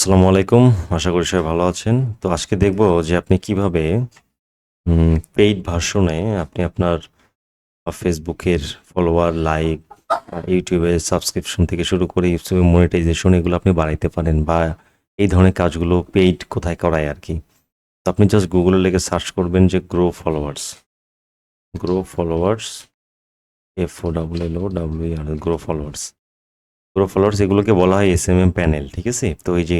আসসালামু আলাইকুম। আশা করি সবাই ভালো আছেন। তো আজকে দেখব যে আপনি কিভাবে পেইড ভার্সনে আপনি আপনার ফেসবুকের ফলোয়ার, লাইক, ইউটিউবে সাবস্ক্রিপশন থেকে শুরু করে ইউটিউবে মনিটাইজেশন এগুলো আপনি বাড়াইতে পারেন বা এই ধরনের কাজগুলো পেইড কোথায় করায় আর কি। তো আপনি জাস্ট গুগলে লিখে সার্চ করবেন যে grow followers FOLLOWER grow followers এগুলোকে বলা হয় SMM প্যানেল, ঠিক আছে? তো এই যে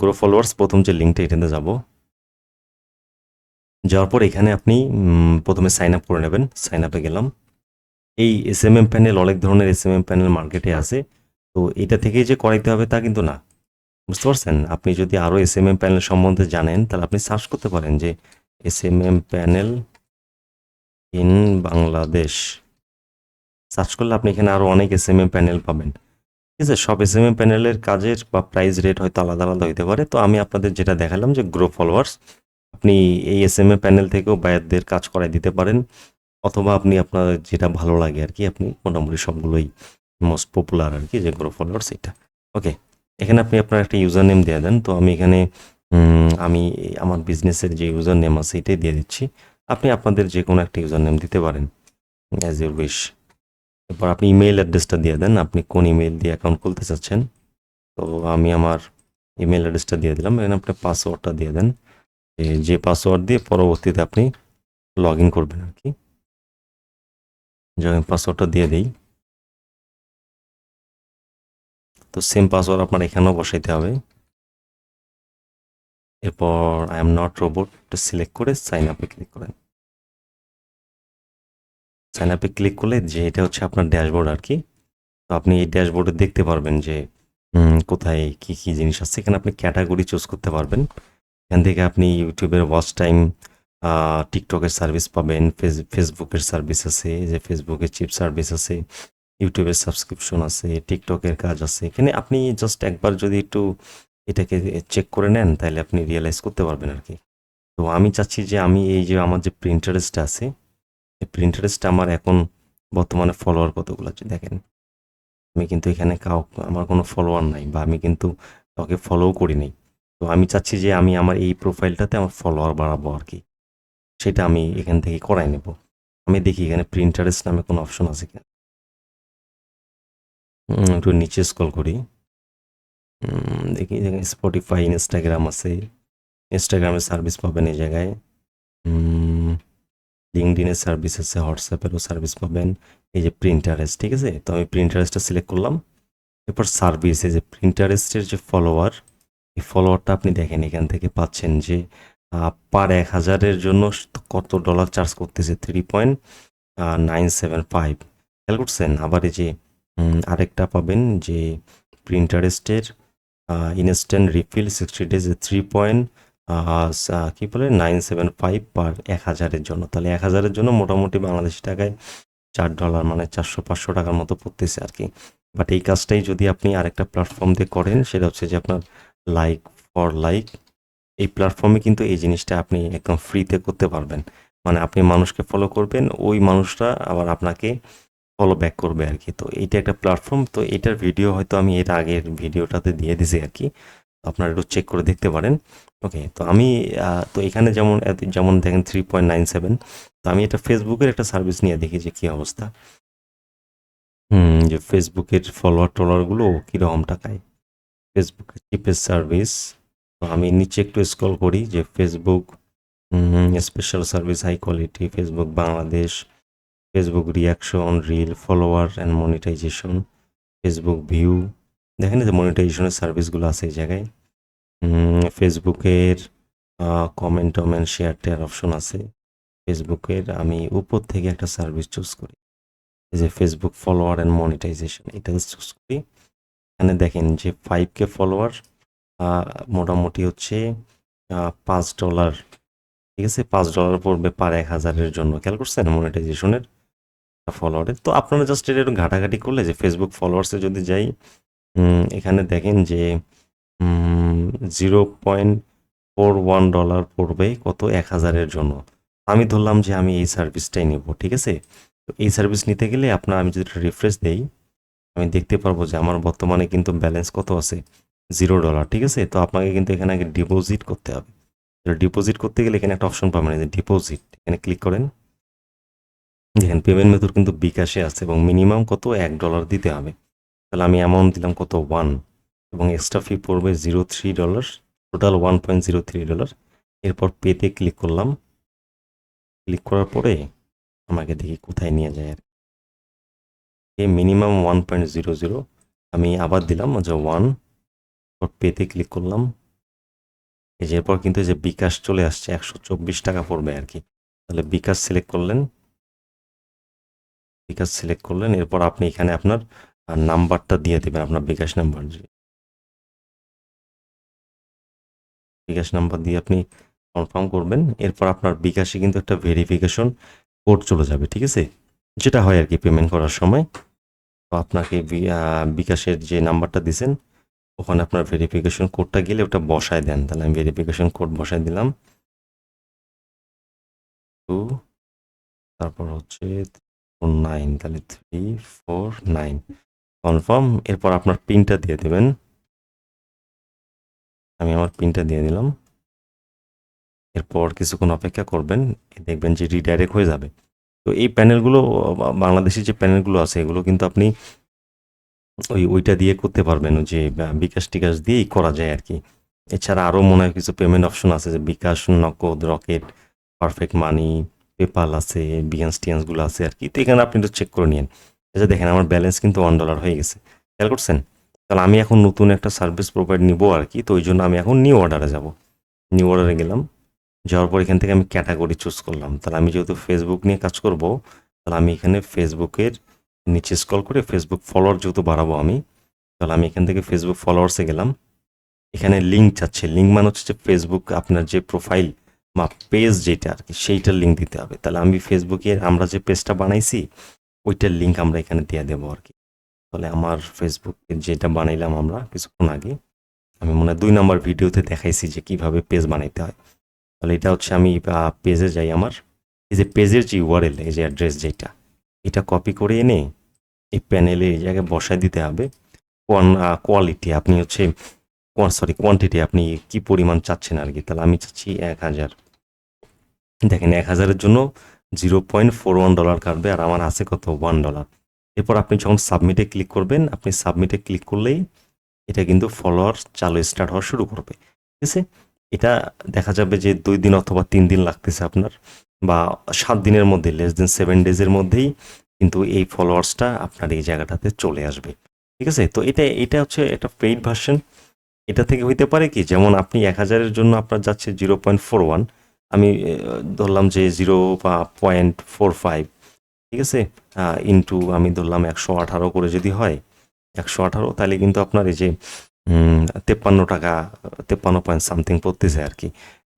গ্রো ফলোয়ার্স প্রথম যে লিঙ্কটা এটাতে যাব, যাওয়ার পর এখানে আপনি প্রথমে সাইন আপ করে নেবেন। সাইন আপে গেলাম। এই SMM প্যানেল, অনেক ধরনের SMM প্যানেল মার্কেটে আছে। তো এটা থেকেই যে করাইতে হবে তা কিন্তু না, বুঝতে পারছেন? আপনি যদি আরও SMM প্যানেল সম্বন্ধে জানেন তাহলে আপনি সার্চ করতে পারেন যে SMM panel in Bangladesh. Search করলে আপনি এখানে আরও অনেক SMM প্যানেল পাবেন, ঠিক আছে? সব SMM প্যানেলের কাজের বা প্রাইস রেট হয়তো আলাদা আলাদা হইতে পারে। তো আমি আপনাদের যেটা দেখালাম যে গ্রো ফলোয়ার্স, আপনি এই SMM প্যানেল থেকেও বায়ারদের কাজ করাই দিতে পারেন, অথবা আপনি আপনার যেটা ভালো লাগে আর কি, আপনি মোটামুটি সবগুলোই মোস্ট পপুলার আর কি যে গ্রো ফলোয়ার্স এটা। ওকে, এখানে আপনি আপনার একটা ইউজার নেম দিয়ে দেন। তো আমি এখানে আমি আমার বিজনেসের যে ইউজার নেম আছে এটাই দিয়ে দিচ্ছি। আপনি আপনাদের যে কোনো একটা ইউজার নেম দিতে পারেন অ্যাজ ইউর উইশ। এরপর আপনি ইমেইল অ্যাড্রেসটা দিয়ে দেন, আপনি কোন ইমেইল দিয়ে অ্যাকাউন্ট খুলতে চাচ্ছেন। তো আমি আমার ইমেল অ্যাড্রেসটা দিয়ে দিলাম। এখানে আপনি পাসওয়ার্ডটা দিয়ে দেন, যে পাসওয়ার্ড দিয়ে পরবর্তীতে আপনি লগ ইন করবেন আর কি। যখন পাসওয়ার্ডটা দিয়ে দিই, তো সেম পাসওয়ার্ড আপনার এখানেও বসাইতে হবে। এরপর I am not robot select করে সাইন আপে ক্লিক করেন। সাইন আপে ক্লিক করলে যে এটা হচ্ছে আপনার ড্যাশবোর্ড আর কি। তো আপনি এই ড্যাশবোর্ডে দেখতে পারবেন যে কোথায় কি কি জিনিস আছে। এখানে আপনি ক্যাটাগরি চুজ করতে পারবেন। এখান থেকে আপনি ইউটিউবের ওয়াচ টাইম, টিকটকের সার্ভিস পাবেন, ফেসবুকের সার্ভিস আছে, যে ফেসবুকের চিপ সার্ভিস আছে, ইউটিউবের সাবস্ক্রিপশন আছে, টিকটকের কাজ আছে। এখানে আপনি জাস্ট একবার যদি একটু এটাকে চেক করে নেন তাহলে আপনি রিয়েলাইজ করতে পারবেন আর কি। তো আমি চাচ্ছি যে আমি এই যে আমার যে প্রিন্টারেস্টটা আছে, এই প্রিন্টারেস্টটা আমার এখন বর্তমানে ফলোয়ার কতগুলো আছে দেখেন। আমি কিন্তু এখানে আমার কোনো ফলোয়ার নাই, বা আমি কিন্তু কাউকে ফলোও করি নাই। তো আমি চাচ্ছি যে আমি আমার এই প্রোফাইলটাতে আমার ফলোয়ার বাড়াবো আর কি। সেটা আমি এখান থেকে করাই নেব। আমি দেখি এখানে প্রিন্টারেস্ট নামে কোনো অপশন আছে কিনা। একটু নিচে স্ক্রল করি। দেখি এখানে স্পটিফাই, ইনস্টাগ্রাম আছে। ইনস্টাগ্রামের সার্ভিস পাবেন এই জায়গায়। লিঙ্কডিনের সার্ভিস আছে, হোয়াটসঅ্যাপেরও সার্ভিস পাবেন। এই যে প্রিন্টারেস্ট, ঠিক আছে? তো আমি প্রিন্টারেস্টটা সিলেক্ট করলাম। এরপর সার্ভিস, এই যে প্রিন্টারেস্টের যে ফলোয়ার, এই ফলোয়ারটা আপনি দেখেন এখান থেকে পাচ্ছেন যে পার 1000-এর জন্য কত ডলার চার্জ করতেছে, 3.975। খেয়াল করছেন? আবার এই যে আরেকটা পাবেন যে প্রিন্টারেস্টের ইনস্ট্যান্ট রিফিল 60 ডেজ 3. কি বলে 975 পার 1000-এর জন্য। তাহলে 1000-এর জন্য মোটামুটি বাংলাদেশি টাকায় $4, মানে 400-500 টাকার মতো পড়তেছে আর কি। বাট এই কাজটাই যদি আপনি আরেকটা প্ল্যাটফর্ম দিয়ে করেন, সেটা হচ্ছে যে আপনার লাইক ফর লাইক, এই প্ল্যাটফর্মে কিন্তু এই জিনিসটা আপনি একদম ফ্রিতে করতে পারবেন। মানে আপনি মানুষকে ফলো করবেন, ওই মানুষটা আবার আপনাকে ফলো ব্যাক করবে আর কি। তো এইটা একটা প্ল্যাটফর্ম। তো এটার ভিডিও হয়তো আমি এর আগের ভিডিওটাতে দিয়ে দিছি আর কি। আপনারা একটু চেক করে দেখতে পারেন। ওকে, তো আমি তো এখানে যেমন যেমন দেখেন 3.97। তো আমি এটা ফেসবুকের একটা সার্ভিস নিয়ে দেখি যে কী অবস্থা। যে ফেসবুকের ফলোয়ার টলোয়ারগুলো কীরকম টাকায়, ফেসবুকের চিপের সার্ভিস। তো আমি নিচে একটু স্ক্রল করি যে Facebook special service, high quality, Facebook Bangladesh, Facebook reaction, reel, follower and monetisation, Facebook view. দেখেন যে মনিটাইজেশনের সার্ভিসগুলো আছে এই জায়গায়। ফেসবুকের কমেন্ট টমেন্ট শেয়ার টেয়ার অপশন আছে। ফেসবুকের আমি উপর থেকে একটা সার্ভিস চুজ করি, এই যে ফেসবুক ফলোয়ার অ্যান্ড মনিটাইজেশন, এটা চুজ করি। এখানে দেখেন যে 5K ফলোয়ার মোটামুটি হচ্ছে $5, ঠিক আছে? $5 পড়বে পার 1000-এর জন্য। খেয়াল করছেন মনিটাইজেশনের ফলোয়ারের? তো আপনারা জাস্ট এটা একটু ঘাটাঘাটি করলে যে ফেসবুক ফলোয়ার্সে যদি যাই, এখানে দেখেন যে $0.41 পড়বে কত, 1000-এর জন্য। আমি ধরলাম যে আমি এই সার্ভিসটাই নেব, ঠিক আছে? তো এই সার্ভিস নিতে গেলে আপনার, আমি যদি রিফ্রেশ দেই, আমি দেখতে পারবো যে আমার বর্তমানে কিন্তু ব্যালেন্স কত আছে, $0, ঠিক আছে? তো আপনাকে কিন্তু এখানে আগে ডিপোজিট করতে হবে। ডিপোজিট করতে গেলে এখানে একটা অপশন পাবেন, এই যে ডিপোজিট, এখানে ক্লিক করেন। দেখেন পেমেন্ট মেথড কিন্তু বিকাশে আছে এবং মিনিমাম কত $1 দিতে হবে। তাহলে আমি অ্যামাউন্ট দিলাম কত 1, এবং এক্সট্রা ফি পড়বে $0.03, টোটাল $1.03। এরপর পেতে ক্লিক করলাম। ক্লিক করার পরে আমাকে দেখি কোথায় নিয়ে যায় আর মিনিমাম 1.00, আমি আবার দিলাম যে 1, পেতে ক্লিক করলাম। এই যে এরপর কিন্তু যে বিকাশ চলে আসছে, $124 পড়বে আর কি। তাহলে বিকাশ সিলেক্ট করলেন, বিকাশ সিলেক্ট করলেন। এরপর আপনি এখানে আপনার নাম্বারটা দিয়ে দেবেন, আপনার বিকাশ নাম্বার, বিকাশ নাম্বার দিয়ে আপনি কনফার্ম করবেন। এরপর আপনার বিকাশে কিন্তু একটা ভেরিফিকেশন কোড চলে যাবে, ঠিক আছে? যেটা হয় আর কি পেমেন্ট করার সময়। তো আপনাকে বিকাশের যে নাম্বারটা দিয়েছেন ওখানে আপনার ভেরিফিকেশন কোডটা গেলে ওটা বসায় দেন। তাহলে আমি ভেরিফিকেশন কোড বসায় দিলাম 2, তারপর হচ্ছে 9, তাহলে 349 কনফার্ম। এরপর আপনার পিনটা দিয়ে দেবেন। আমি আমার পিনটা দিয়ে দিলাম। এরপর কিছুক্ষণ অপেক্ষা করবেন, দেখবেন যে রিডাইরেক্ট হয়ে যাবে। তো এই প্যানেলগুলো বাংলাদেশি যে প্যানেলগুলো আছে এগুলো কিন্তু আপনি ওইটা দিয়ে করতে পারবেন, ওই যে বিকাশ টিকাশ দিয়েই করা যায় আর কি। এছাড়া আরও মনে হয় কিছু পেমেন্ট অপশন আছে, যে বিকাশ, নগদ, রকেট, পারফেক্ট মানি, পেপাল আছে, বিয়ান্স টিয়ান্সগুলো আছে আর কি। তো এখানে আপনি একটু চেক করে নিন। আচ্ছা দেখেন আমার ব্যালেন্স কিন্তু $1 হয়ে গেছে, খেয়াল করছেন? তাহলে আমি এখন নতুন একটা সার্ভিস প্রোভাইড নিব আর কি। তো ওই জন্য আমি এখন নিউ অর্ডারে যাব। নিউ অর্ডারে গেলাম, যাওয়ার পর এখান থেকে আমি ক্যাটাগরি চুজ করলাম। তাহলে আমি যেহেতু ফেসবুক নিয়ে কাজ করব, তাহলে আমি এখানে ফেসবুকের নিচে স্ক্রল করে ফেসবুক ফলোয়ার যেহেতু বাড়াবো আমি, তাহলে আমি এখান থেকে ফেসবুক ফলোয়ার্সে গেলাম। এখানে লিঙ্ক চাচ্ছে, লিঙ্ক মানে হচ্ছে যে ফেসবুক আপনার যে প্রোফাইল বা পেজ যেটা আর কি সেইটার লিঙ্ক দিতে হবে। তাহলে আমি ফেসবুকের আমরা যে পেজটা বানাইছি ওইটার লিঙ্ক আমরা এখানে দিয়ে দেবো আর কি। তাহলে আমার ফেসবুকের যেটা বানাইলাম আমরা কিছুক্ষণ আগে, আমি মনে হয় 2 নম্বর ভিডিওতে দেখাইছি যে কিভাবে পেজ বানাইতে হয়। তাহলে এটা হচ্ছে আমি পেজে যাই, আমার এই যে পেজের যে ইউআরএল, এই যে অ্যাড্রেস যেটা, এটা কপি করে এনে এই প্যানেলে এই জায়গায় বসায় দিতে হবে। কোয়ালিটি আপনি হচ্ছে কোয়ান্টিটি আপনি কি পরিমাণ চাচ্ছেন আর কি। তাহলে আমি চাচ্ছি 1000। দেখেন 1000-এর জন্য $0.41 কাটবে, আর আমার আছে কত $1। এরপর আপনি যখন সাবমিটে ক্লিক করবেন, আপনি সাবমিটে ক্লিক করলেই এটা কিন্তু ফলোয়ার চালু স্টার্ট হওয়া শুরু করবে, ঠিক আছে? এটা দেখা যাবে যে 2 দিন অথবা 3 দিন লাগতেছে আপনার, বা 7 দিনের মধ্যে, লেস দেন 7 ডেজের মধ্যেই কিন্তু এই ফলোয়ার্সটা আপনার এই জায়গাটাতে চলে আসবে, ঠিক আছে? তো এটা হচ্ছে একটা পেইড ভার্সন। এটা থেকে হইতে পারে কি, যেমন আপনি 1000-এর জন্য আপনার যাচ্ছে 0.41, আমি ধরলাম যে 0.45, ঠিক আছে, ইন্টু আমি ধরলাম 118 করে যদি হয় 118, তাহলে কিন্তু আপনার এই যে 53 টাকা, 53 পয়েন্ট সামথিং পড়তেছে আর কি।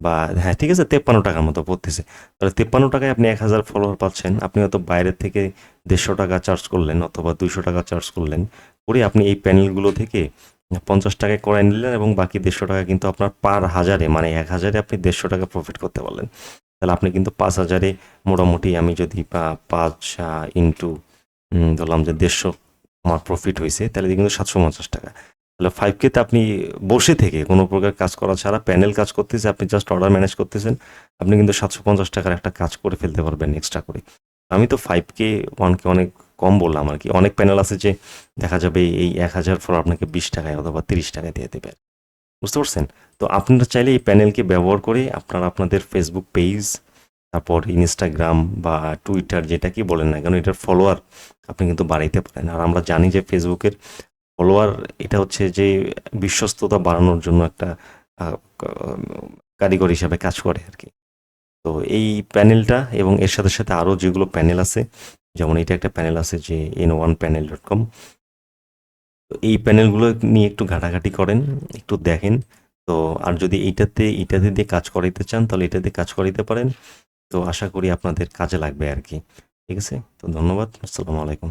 বা হ্যাঁ ঠিক আছে, 53 টাকার মতো পড়তেছে। তাহলে 53 টাকায় আপনি 1000 ফলোয়ার পাচ্ছেন। আপনি হয়তো বাইরের থেকে 150 টাকা চার্জ করলেন অথবা 200 টাকা চার্জ করলেন, করে আপনি এই প্যানেলগুলো থেকে 50 টাকায় করাই নিলেন, এবং বাকি 150 টাকা কিন্তু আপনার পার হাজারে, মানে 1000-এ আপনি 150 টাকা প্রফিট করতে পারলেন। তাহলে আপনি কিন্তু 5000-এ মোটামুটি, আমি যদি 5 ইন্টু ধরলাম যে 150 আমার প্রফিট হয়েছে, তাহলে কিন্তু 750 টাকা। তাহলে 5K-তে আপনি বসে থেকে কোনো প্রকার কাজ করা ছাড়া, প্যানেল কাজ করতেছে, আপনি জাস্ট অর্ডার ম্যানেজ করতেছেন, আপনি কিন্তু 750 টাকার একটা কাজ করে ফেলতে পারবেন এক্সট্রা করে। আমি তো 5K 1K অনেক কম বললাম আর কি। অনেক প্যানেল আছে যে দেখা যাবে এই 1000 ফর আপনাকে 20 টাকায় অথবা 30 টাকায় দিয়ে দেবে, বুঝতে পারছেন? তো আপনারা চাইলে এই প্যানেলকে ব্যবহার করে আপনারা আপনাদের ফেসবুক পেজ, তারপর ইনস্টাগ্রাম বা টুইটার যেটা কি বলেন না কেন, এটার ফলোয়ার আপনি কিন্তু বাড়াইতে পারেন। আর আমরা জানি যে ফেসবুকের ফলোয়ার এটা হচ্ছে যে বিশ্বস্ততা বাড়ানোর জন্য একটা কারিগর হিসাবে কাজ করে আর কি। তো এই প্যানেলটা এবং এর সাথে সাথে আরও যেগুলো প্যানেল আছে, যেমন এটা একটা প্যানেল আছে যে n1panel.com, তো এই প্যানেলগুলো নিয়ে একটু ঘাটাঘাটি করেন, একটু দেখেন। তো আর যদি এইটাতে দিয়ে কাজ করাইতে চান তাহলে এটা দিয়ে কাজ করাইতে পারেন। তো আশা করি আপনাদের কাজে লাগবে আর কি, ঠিক আছে? তো ধন্যবাদ, আসসালামু আলাইকুম।